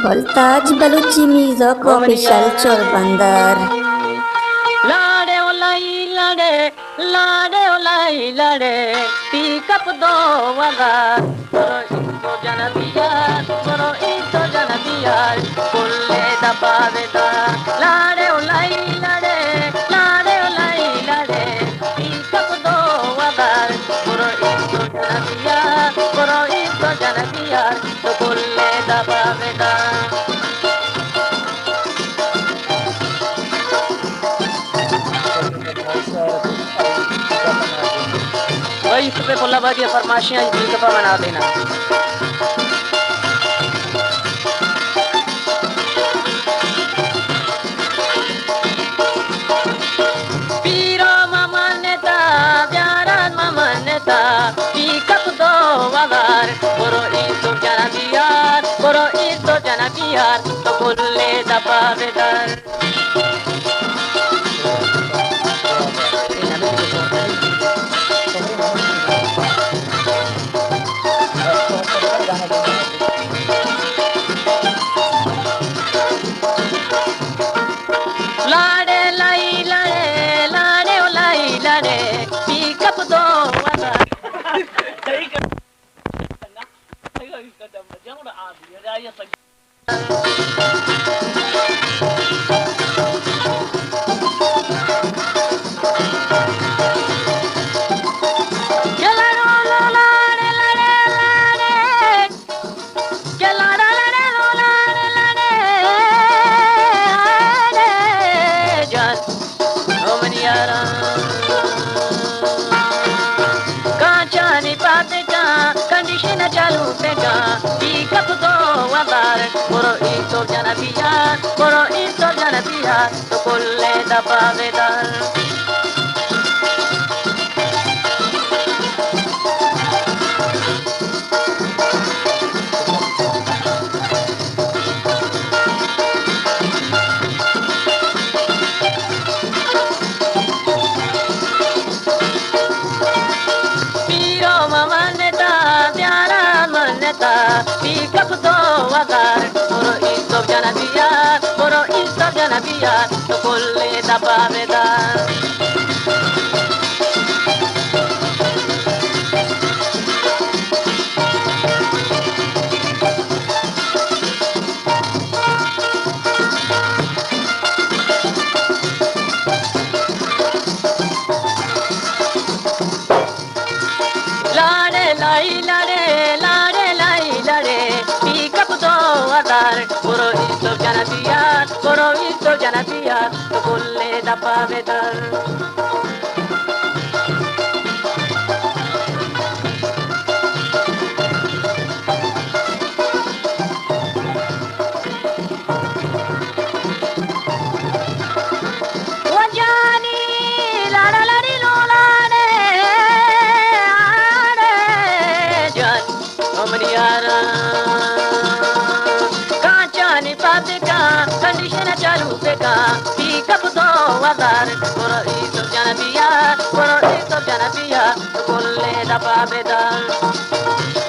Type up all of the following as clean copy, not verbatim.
Voltage Baluchi Music Official Chorbandar. लाडे alloy लाडे लाडे alloy लाडे pickup दो वाला करो इतो जनबिया करो इतो जनबिया कुल्ले दबावेदा लाडे ओलाई लाडे लाडे ओलाई लाडे पिकअप दो वाला करो इतो जनबिया तो कुल्ले दबावेदा वही सुबह बोला बाजी फरमाशियाँ भी दफा बना देना पीरो मामा नेता प्यारा मामा नेता पिकअप दो वगार करो इतो जना बियार तो कुल्ले दबा बेदर लाडे लाई लाडे लाडे ओ लाई लाडे पिकअप दो वाला कंडीशन चालू पेगा पिकअप दो वाबार करो इतो जनबिया तो कुल्ले दबावेदार पिकअप दो वादार करो इतो जनबिया तो कुल्ले दबावेदार लाडे लाई लाडे लाडे लाई लाडे पिकअप दो वादार करो इतो जनबिया तो कुल्ले दबावेदार कंडीशन चालू पेगा पिकअप दो वादार करो इतो जनबिया तो कुल्ले दबावेदार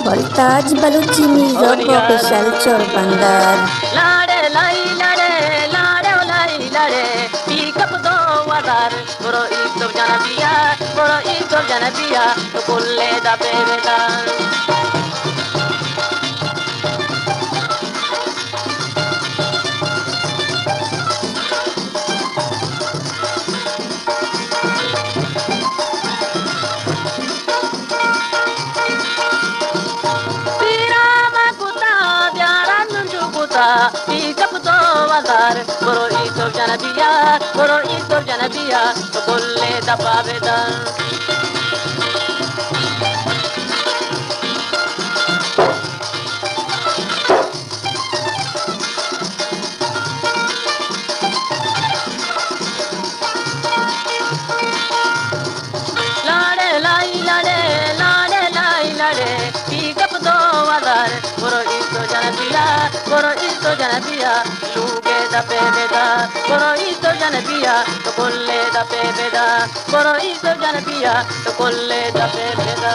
Voltage Baluchi Music Official Chorbandar. लाडे लाई लाडे लाडे ओ लाई लाडे पिकअप दो वादार करो इतो जनबिया तो कुल्ले दबावेदार पिकअप दो वादार करो इतो जनबिया तो कुल्ले दबावेदार biya luge da pebeda goro iso jana biya to kolle da pebeda goro iso jana biya to kolle da pebeda